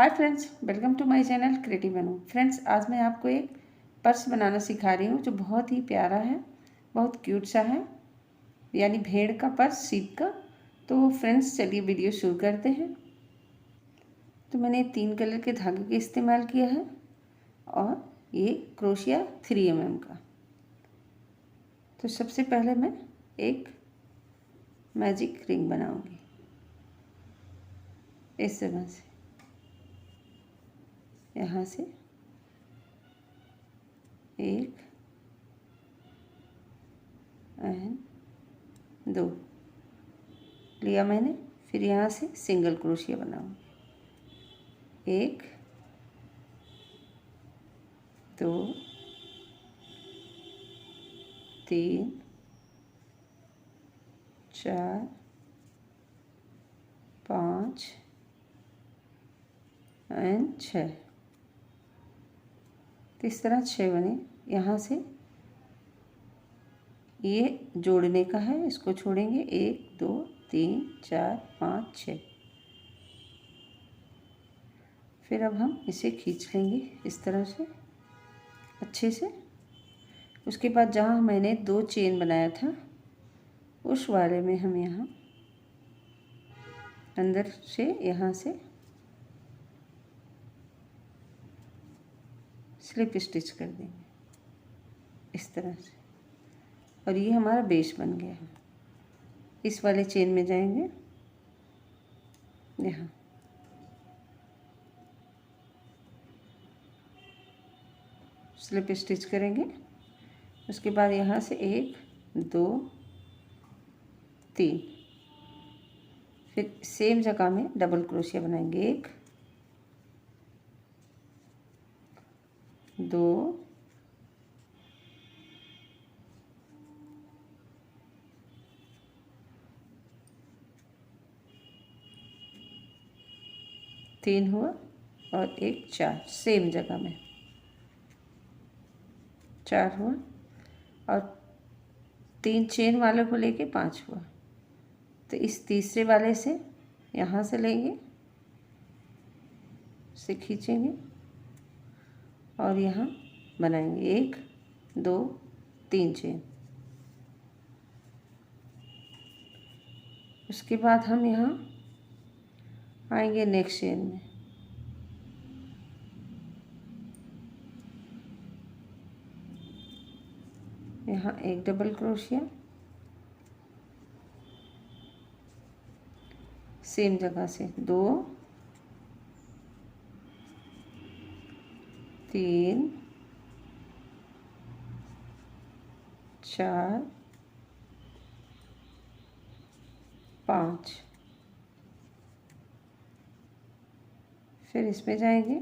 Hi friends, welcome to my channel creative Anu. Friends, आज मैं आपको एक पर्स बनाना सिखा रही हूँ जो बहुत ही प्यारा है, बहुत क्यूट सा है, यानी भेड़ का पर्स, सीप का। तो फ्रेंड्स, चलिए वीडियो शुरू करते हैं। तो मैंने 3 कलर के धागे का इस्तेमाल किया है और ये क्रोशिया 3 mm का। तो सबसे पहले मैं एक मैजिक रिंग बनाऊंगी इस जगह से, यहाँ से 1 एंड 2 लिया मैंने। फिर यहाँ से सिंगल क्रोशिया बनाऊंगी, 1 2 3 4 5 एंड 6। तो इस तरह 6 बने। यहाँ से ये जोड़ने का है, इसको छोड़ेंगे, 1 2 3 4 5 6। फिर अब हम इसे खींच लेंगे इस तरह से अच्छे से। उसके बाद जहाँ मैंने 2 चेन बनाया था उस वाले में हम यहाँ अंदर से यहाँ से स्लिप स्टिच कर देंगे इस तरह से, और ये हमारा बेस बन गया है। इस वाले चेन में जाएंगे, यहाँ स्लिप स्टिच करेंगे। उसके बाद यहाँ से 1 2 3, फिर सेम जगह में डबल क्रोशिया बनाएंगे, 1 2 3 हुआ और 1 4, सेम जगह में 4 हुआ, और 3 चेन वाले को लेके 5 हुआ। तो इस तीसरे वाले से यहाँ से लेंगे, से खींचेंगे और यहाँ बनाएंगे 1 2 3 चेन। उसके बाद हम यहाँ आएंगे नेक्स्ट चेन में, यहाँ 1 डबल क्रोशिया, सेम जगह से 2 3 4 5। फिर इसमें जाएंगे,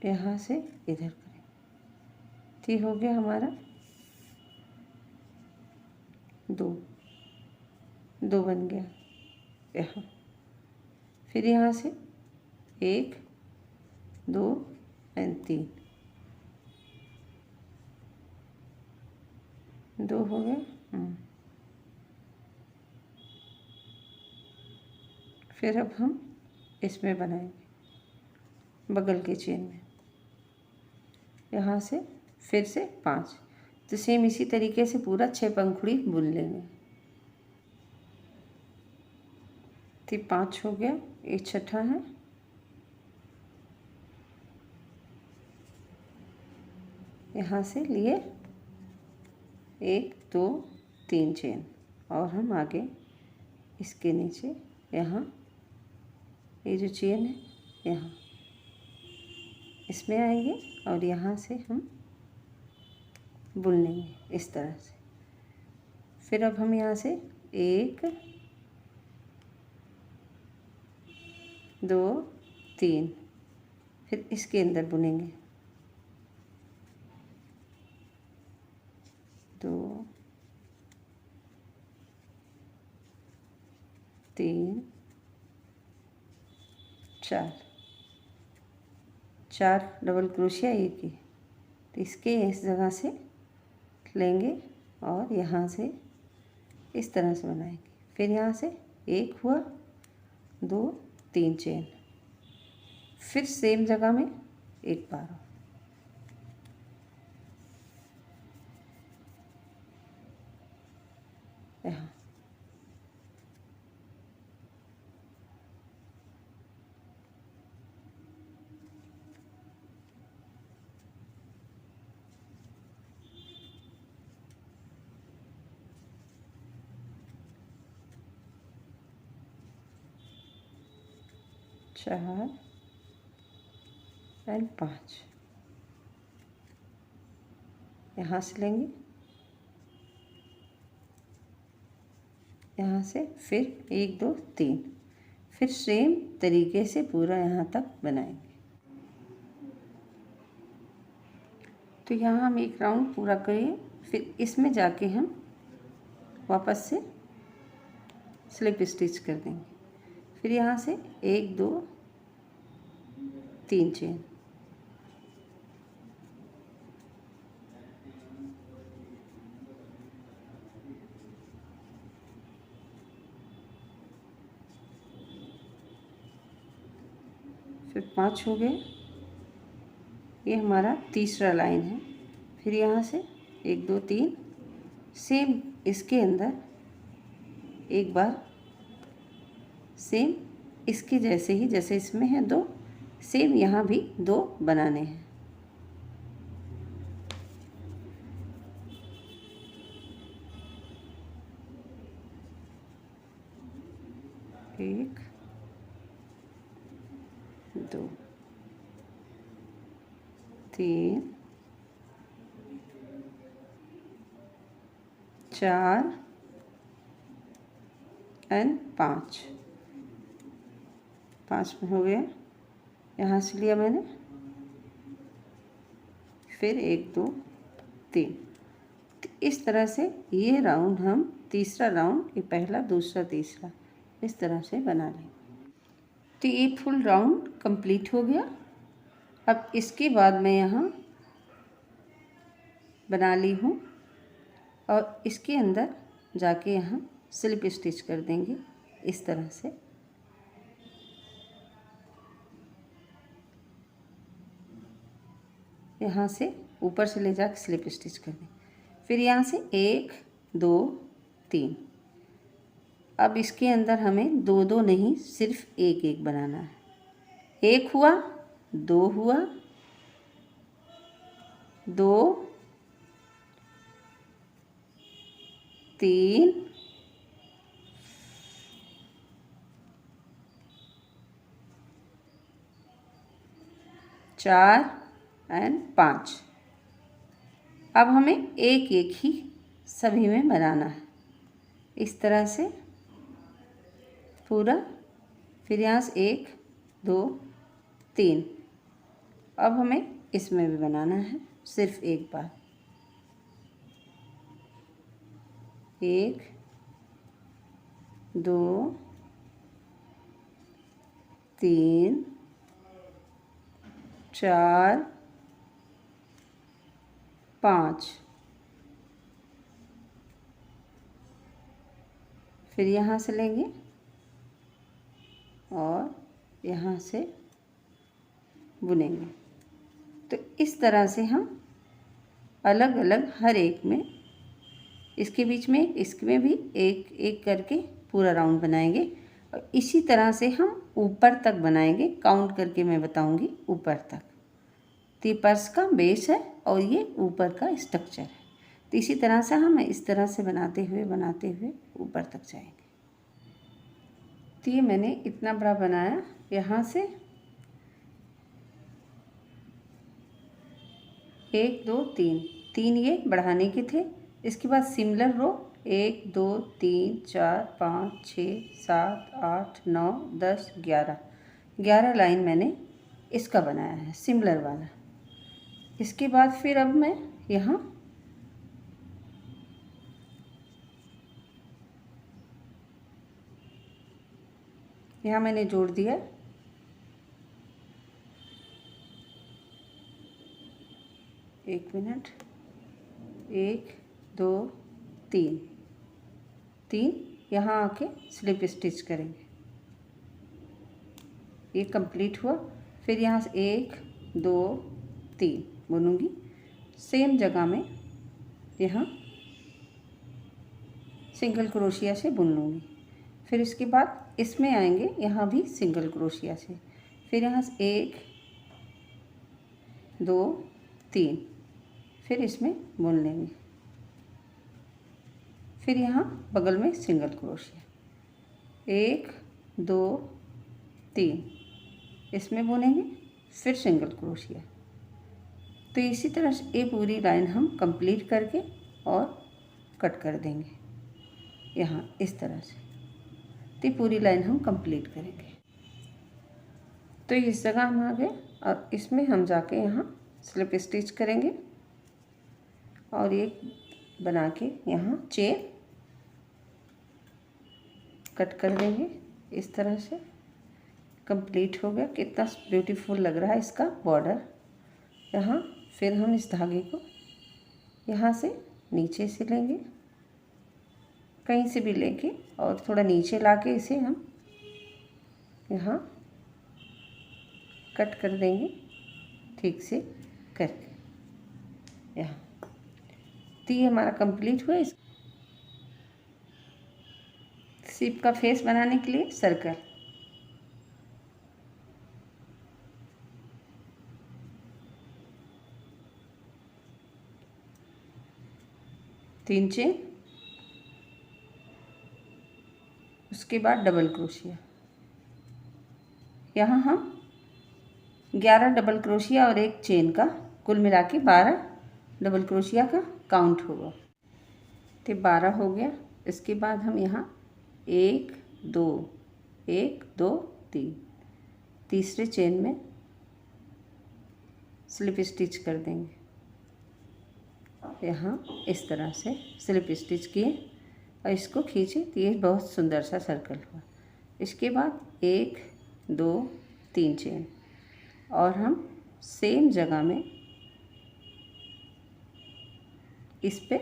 यहाँ से इधर करेंगे। ठीक हो गया हमारा 2 बन गया यहाँ। फिर यहाँ से 1 2 एंड 3, 2 हो गया। फिर अब हम इसमें बनाएंगे बगल के चेन में, यहाँ से फिर से 5। तो सेम इसी तरीके से पूरा 6 पंखुड़ी बुन लेंगे। तो 5 हो गया, एक छठा है, यहाँ से लिए 1 2 3 चेन, और हम आगे इसके नीचे यहाँ ये जो चेन है यहाँ इसमें आएंगे और यहाँ से हम बुन लेंगे इस तरह से। फिर अब हम यहाँ से 1 2 3, फिर इसके अंदर बुनेंगे 2 3 4 डबल क्रोशिया एक ही। तो इसके इस जगह से लेंगे और यहाँ से इस तरह से बनाएंगे। फिर यहाँ से एक हुआ, 2 3 चेन, फिर सेम जगह में एक बार यहाँ, 4 एंड 5 यहाँ से लेंगे, यहाँ से फिर 1 2 3, फिर सेम तरीके से पूरा यहाँ तक बनाएंगे। तो यहाँ हम एक राउंड पूरा करिए, फिर इसमें जाके हम वापस से स्लिप स्टिच कर देंगे। फिर यहाँ से 1 2 3 चेन, फिर 5 हो गए। ये हमारा तीसरा लाइन है। फिर यहाँ से 1 2 3 सेम इसके अंदर एक बार सेम इसके जैसे ही, जैसे इसमें है 2, सेम यहाँ भी 2 बनाने हैं। एक 2 3 4 एंड 5 में हो गया। यहाँ से लिया मैंने, फिर 1 2 3। तो इस तरह से ये राउंड हम तीसरा राउंड, ये पहला दूसरा तीसरा इस तरह से बना लें। तो ये फुल राउंड कंप्लीट हो गया। अब इसके बाद मैं यहाँ बना ली हूँ और इसके अंदर जाके यहाँ स्लिप स्टिच कर देंगे इस तरह से। यहाँ से ऊपर से ले जाकर स्लिप स्टिच कर दें। फिर यहाँ से 1 2 3। अब इसके अंदर हमें 2 2 नहीं, सिर्फ 1 1 बनाना है। 1 हुआ, 2 हुआ, 2 3 4 एंड 5। अब हमें 1 1 ही सभी में बनाना है इस तरह से पूरा। फिर यहाँ से 1 2 3। अब हमें इसमें भी बनाना है सिर्फ एक बार। 1 2 3 4 5। फिर यहाँ से लेंगे और यहाँ से बुनेंगे। तो इस तरह से हम अलग अलग हर एक में, इसके बीच में इसमें भी एक एक करके पूरा राउंड बनाएंगे। और इसी तरह से हम ऊपर तक बनाएंगे, काउंट करके मैं बताऊंगी ऊपर तक। तो ये पर्स का बेस है और ये ऊपर का स्ट्रक्चर है। तो इसी तरह से हम इस तरह से बनाते हुए ऊपर तक जाएंगे। तो ये मैंने इतना बड़ा बनाया। यहाँ से 1 2 3 ये बढ़ाने के थे। इसके बाद सिमिलर रो 1 2 3 4 5 6 7 8 9 10 11 लाइन मैंने इसका बनाया है, सिमिलर वाला। इसके बाद फिर अब मैं यहाँ मैंने जोड़ दिया 1 मिनट 1 2 3 यहाँ आके स्लिप स्टिच करेंगे। ये कंप्लीट हुआ। फिर यहाँ से 1 2 3 बुनूंगी, सेम जगह में यहाँ सिंगल क्रोशिया से बुन लूँगी। फिर इसके बाद इसमें आएंगे, यहाँ भी सिंगल क्रोशिया से। फिर यहाँ से 1 2 3 फिर इसमें बुन लेंगे। फिर यहाँ बगल में सिंगल क्रोशिया, 1 2 3 इसमें बुनेंगे, फिर सिंगल क्रोशिया। तो इसी तरह से ये पूरी लाइन हम कंप्लीट करके और कट कर देंगे यहाँ इस तरह से। तो पूरी लाइन हम कंप्लीट करेंगे। तो इस जगह हम आ गए और इसमें हम जाके यहाँ स्लिप स्टिच करेंगे और एक बना के यहाँ चेन कट कर देंगे इस तरह से। कंप्लीट हो गया। कितना ब्यूटीफुल लग रहा है इसका बॉर्डर यहाँ। फिर हम इस धागे को यहाँ से नीचे से लेंगे, कहीं से भी लेके और थोड़ा नीचे लाके इसे हम यहाँ कट कर देंगे ठीक से करके यहाँ। तो ये हमारा कंप्लीट हुआ। इस शिप का फेस बनाने के लिए सर्कल, तीन चेन, उसके बाद डबल क्रोशिया। यहाँ हम 11 डबल क्रोशिया और एक चेन का कुल मिला के 12 डबल क्रोशिया का काउंट होगा। तो 12 हो गया। इसके बाद हम यहाँ 1 2 1 2 3 तीसरे चेन में स्लिप स्टिच कर देंगे। यहाँ इस तरह से स्लिप स्टिच किए और इसको खींचे तो ये बहुत सुंदर सा सर्कल हुआ। इसके बाद 1 2 3 चेन और हम सेम जगह में इस पे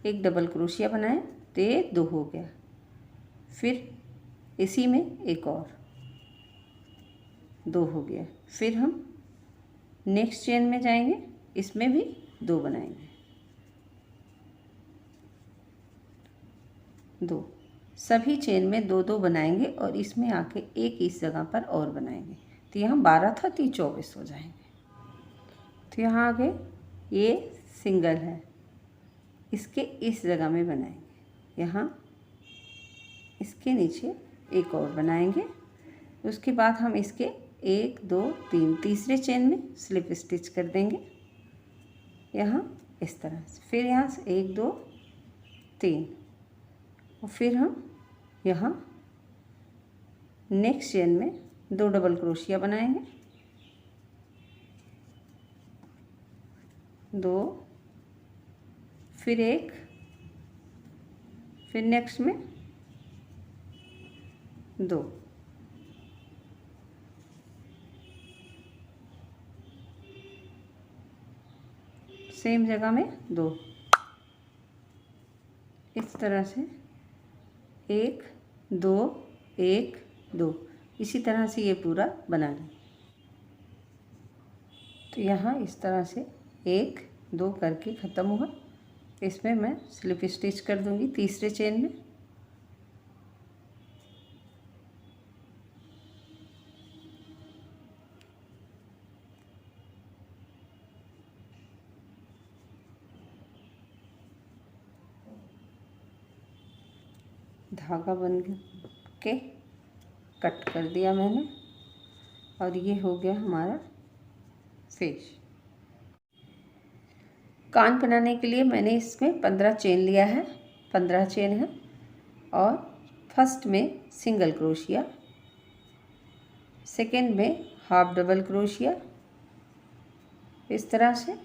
एक डबल क्रोशिया बनाए तो ये 2 हो गया। फिर इसी में एक और 2 हो गया। फिर हम नेक्स्ट चेन में जाएंगे, इसमें भी 2 बनाएंगे, 2 सभी चेन में 2 2 बनाएंगे और इसमें आके एक इस जगह पर और बनाएंगे। तो यहाँ 12 था तो 24 हो जाएंगे। तो यहाँ आगे ये सिंगल है, इसके इस जगह में बनाएंगे। यहाँ इसके नीचे एक और बनाएंगे। उसके बाद हम इसके 1 2 3 तीसरे चेन में स्लिप स्टिच कर देंगे यहाँ इस तरह से। फिर यहाँ से 1 2 3 और फिर हम यहाँ नेक्स्ट चेन में 2 डबल क्रोशिया बनाएंगे, 2 फिर 1 फिर नेक्स्ट में 2 सेम जगह में 2 इस तरह से 1 2 1 2 इसी तरह से ये पूरा बना लें। तो यहाँ इस तरह से 1 2 करके ख़त्म हुआ। इसमें मैं स्लिप स्टिच कर दूंगी तीसरे चेन में। धागा बन के कट कर दिया मैंने और ये हो गया हमारा फेस। कान बनाने के लिए मैंने इसमें 15 चेन लिया है, 15 चेन है और फर्स्ट में सिंगल क्रोशिया, सेकेंड में हाफ डबल क्रोशिया इस तरह से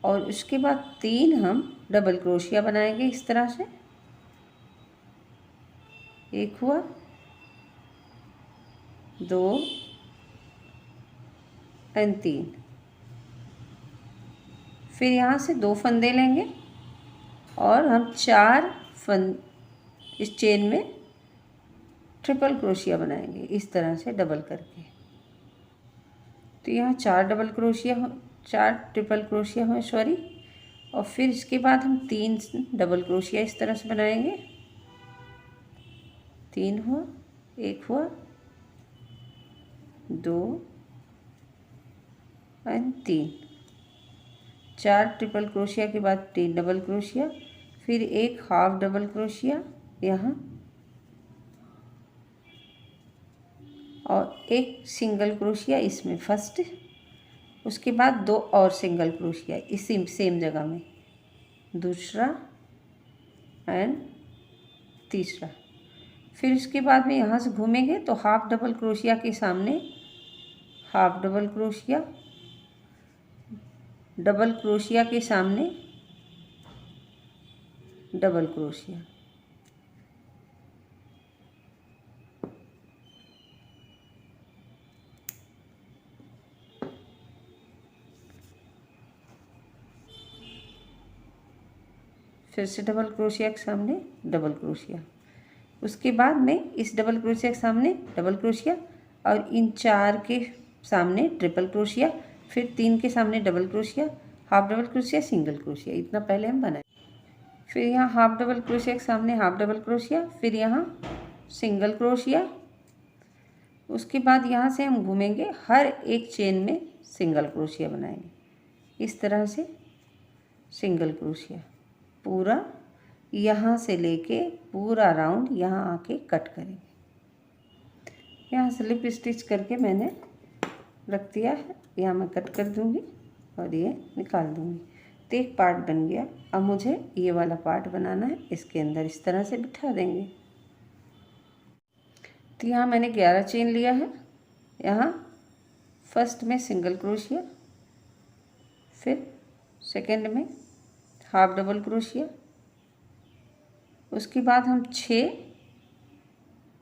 और उसके बाद 3 हम डबल क्रोशिया बनाएंगे इस तरह से। एक हुआ, 2 और 3। फिर यहाँ से 2 फंदे लेंगे और हम 4 इस चेन में ट्रिपल क्रोशिया बनाएंगे इस तरह से डबल करके। तो यहाँ 4 ट्रिपल क्रोशिया हुए सॉरी। और फिर इसके बाद हम 3 डबल क्रोशिया इस तरह से बनाएंगे। 3 हुआ, 1 हुआ, 2 एंड 3। 4 ट्रिपल क्रोशिया के बाद 3 डबल क्रोशिया, फिर एक हाफ डबल क्रोशिया यहाँ और एक सिंगल क्रोशिया इसमें फर्स्ट। उसके बाद 2 और सिंगल क्रोशिया इसी सेम जगह में, दूसरा एंड तीसरा। फिर उसके बाद में यहाँ से घूमेंगे तो हाफ डबल क्रोशिया के सामने half double crochet, double crochet के सामने डबल क्रोशिया। फिर से डबल क्रोशिया के सामने डबल क्रोशिया। उसके बाद में इस डबल क्रोशिया के सामने डबल क्रोशिया और इन 4 के सामने ट्रिपल क्रोशिया, फिर 3 के सामने double crochet, half double crochet, single crochet. इतना पहले हम बनाए। फिर यहाँ हाफ डबल क्रोशिया के सामने हाफ डबल क्रोशिया, फिर यहाँ सिंगल क्रोशिया। उसके बाद यहाँ से हम घूमेंगे, हर एक चेन में सिंगल क्रोशिया बनाएंगे इस तरह से। सिंगल क्रोशिया पूरा यहाँ से लेके पूरा राउंड यहाँ आके कट करेंगे। यहाँ स्लिप स्टिच करके मैंने रख दिया है, यहाँ मैं कट कर दूँगी और ये निकाल दूँगी। तो एक पार्ट बन गया। अब मुझे ये वाला पार्ट बनाना है, इसके अंदर इस तरह से बिठा देंगे। तो यहाँ मैंने 11 चेन लिया है। यहाँ फर्स्ट में सिंगल क्रोशिया, फिर सेकंड में हाफ डबल क्रोशिया, उसके बाद हम 6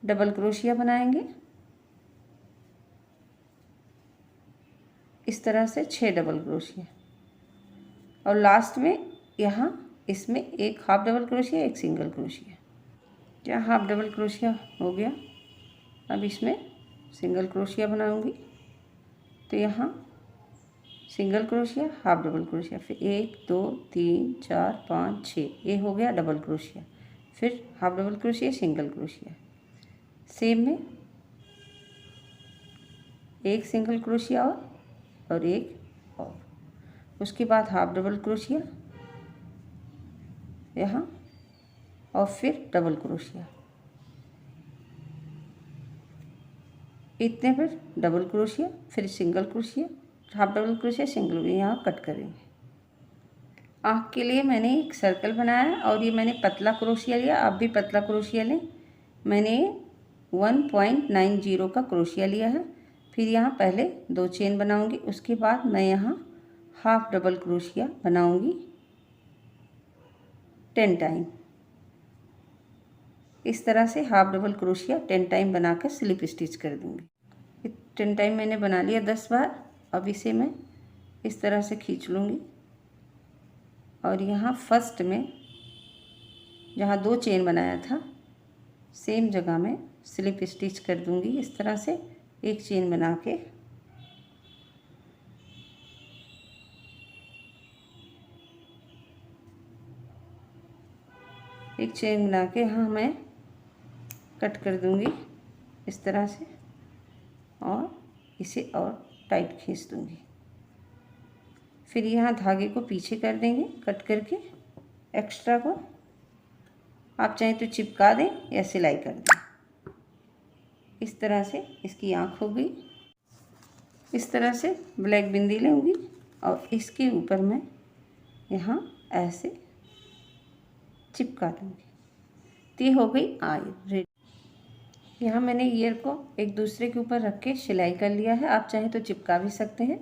डबल क्रोशिया बनाएंगे इस तरह से, 6 डबल क्रोशिया। और लास्ट में यहाँ इसमें एक हाफ डबल क्रोशिया, एक सिंगल क्रोशिया। यहाँ हाफ डबल क्रोशिया हो गया। अब इसमें सिंगल क्रोशिया बनाऊंगी। तो यहाँ single crochet, half double crochet, फिर 1 2 3 4 5 6, ये हो गया डबल क्रोशिया। फिर half double crochet, single crochet, same में एक सिंगल क्रोशिया और एक और। उसके बाद हाफ डबल क्रोशिया यहाँ और फिर डबल क्रोशिया। इतने पर डबल क्रोशिया, फिर single crochet, half double crochet, single, यहाँ कट करेंगे। आँख के लिए मैंने एक सर्कल बनाया है और ये मैंने पतला क्रोशिया लिया। आप भी पतला क्रोशिया लें। मैंने 1.90 का क्रोशिया लिया है। फिर यहाँ पहले 2 चेन बनाऊंगी, उसके बाद मैं यहाँ हाफ डबल क्रोशिया बनाऊंगी 10 टाइम। इस तरह से हाफ डबल क्रोशिया 10 टाइम बनाकर स्लिप स्टिच कर दूंगी। 10 टाइम मैंने बना लिया 10 बार। अब इसे मैं इस तरह से खींच लूँगी और यहाँ फर्स्ट में जहाँ 2 चेन बनाया था सेम जगह में स्लिप स्टिच कर दूंगी इस तरह से, एक चेन बना के। एक चेन बना के यहाँ मैं कट कर दूंगी इस तरह से और इसे और टाइट खींच दूंगी। फिर यहाँ धागे को पीछे कर देंगे कट करके, एक्स्ट्रा को आप चाहें तो चिपका दें या सिलाई कर दें। इस तरह से इसकी आँख हो गई। इस तरह से ब्लैक बिंदी लूँगी और इसके ऊपर मैं यहाँ ऐसे चिपका दूँगी। तो ये हो गई आई रेडी। यहाँ मैंने ईयर को एक दूसरे के ऊपर रख के सिलाई कर लिया है। आप चाहें तो चिपका भी सकते हैं।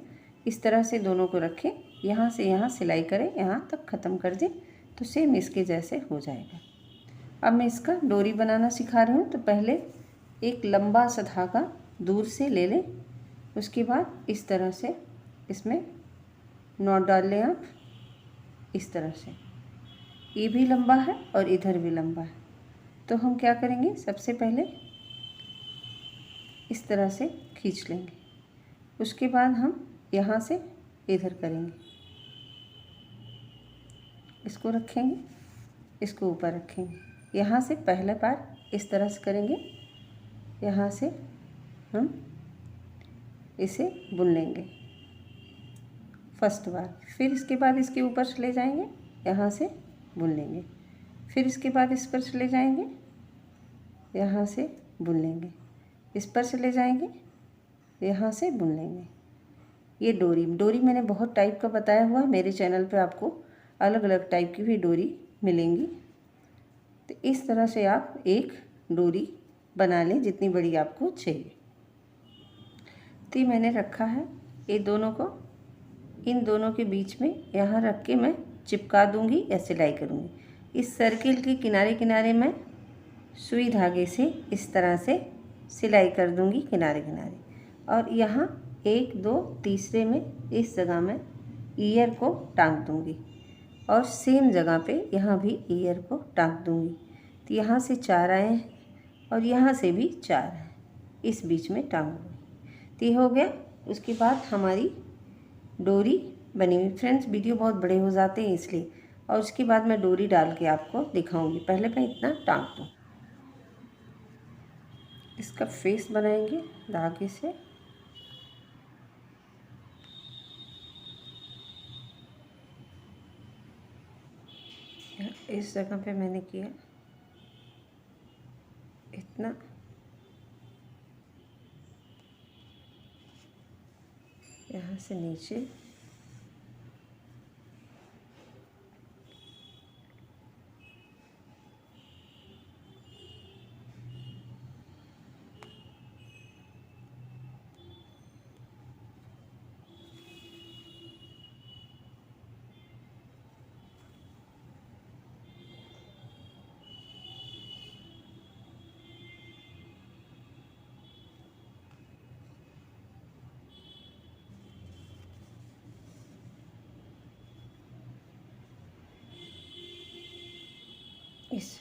इस तरह से दोनों को रखें, यहाँ से यहाँ सिलाई करें, यहाँ तक ख़त्म कर दें तो सेम इसके जैसे हो जाएगा। अब मैं इसका डोरी बनाना सिखा रही हूँ। तो पहले एक लंबा सा धागा दूर से ले लें, उसके बाद इस तरह से इसमें नॉट डाल लें आप इस तरह से। ये भी लंबा है और इधर भी लंबा है। तो हम क्या करेंगे, सबसे पहले इस तरह से खींच लेंगे। उसके बाद हम यहाँ से इधर करेंगे, इसको रखेंगे, इसको ऊपर रखेंगे। यहाँ से पहला बार इस तरह से करेंगे, यहाँ से हम इसे बुन लेंगे फर्स्ट बार। फिर इसके बाद इसके ऊपर चले जाएंगे, यहाँ से बुन लेंगे। फिर इसके बाद इस पर चले जाएंगे, यहाँ से बुन लेंगे। इस पर चले जाएंगे, यहाँ से बुन लेंगे। ये डोरी मैंने बहुत टाइप का बताया हुआ है, मेरे चैनल पे आपको अलग अलग टाइप की भी डोरी मिलेंगी। तो इस तरह से आप एक डोरी बना लें जितनी बड़ी आपको चाहिए। तो ये मैंने रखा है, ये दोनों को इन दोनों के बीच में यहाँ रख के मैं चिपका दूँगी या सिलाई करूँगी। इस सर्किल के किनारे किनारे मैं सुई धागे से इस तरह से सिलाई कर दूँगी किनारे किनारे, और यहाँ 1 2 तीसरे में इस जगह में ईयर को टांग दूँगी और सेम जगह पे यहाँ भी ईयर को टांग दूँगी। तो यहाँ से 4 आए हैं और यहाँ से भी 4 हैं, इस बीच में टांग दूँगी। तो ये हो गया। उसके बाद हमारी डोरी बनी हुई। फ्रेंड्स वीडियो बहुत बड़े हो जाते हैं इसलिए, और उसके बाद मैं डोरी डाल के आपको दिखाऊंगी। पहले मैं इतना टांग दूँ। इसका फेस बनाएंगे धागे से। इस जगह पे मैंने किया इतना, यहाँ से नीचे इस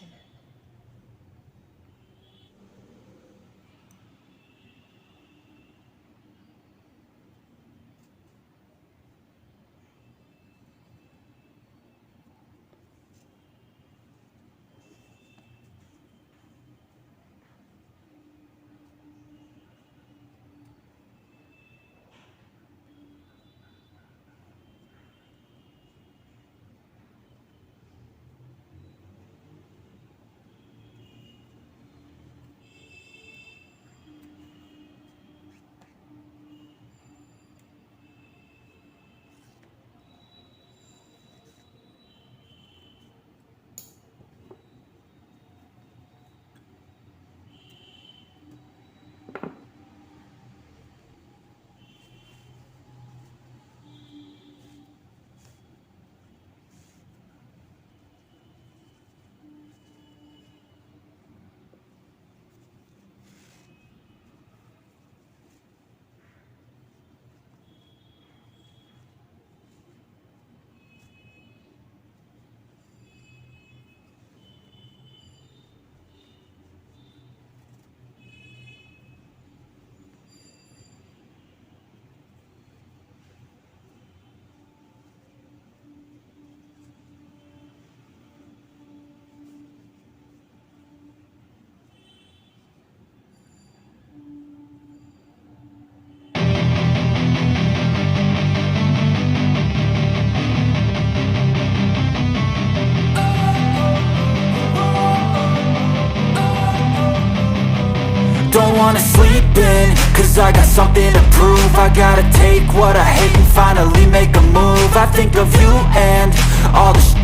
Don't wanna sleep in, cause I got something to prove. I gotta take what I hate and finally make a move. I think of you and all the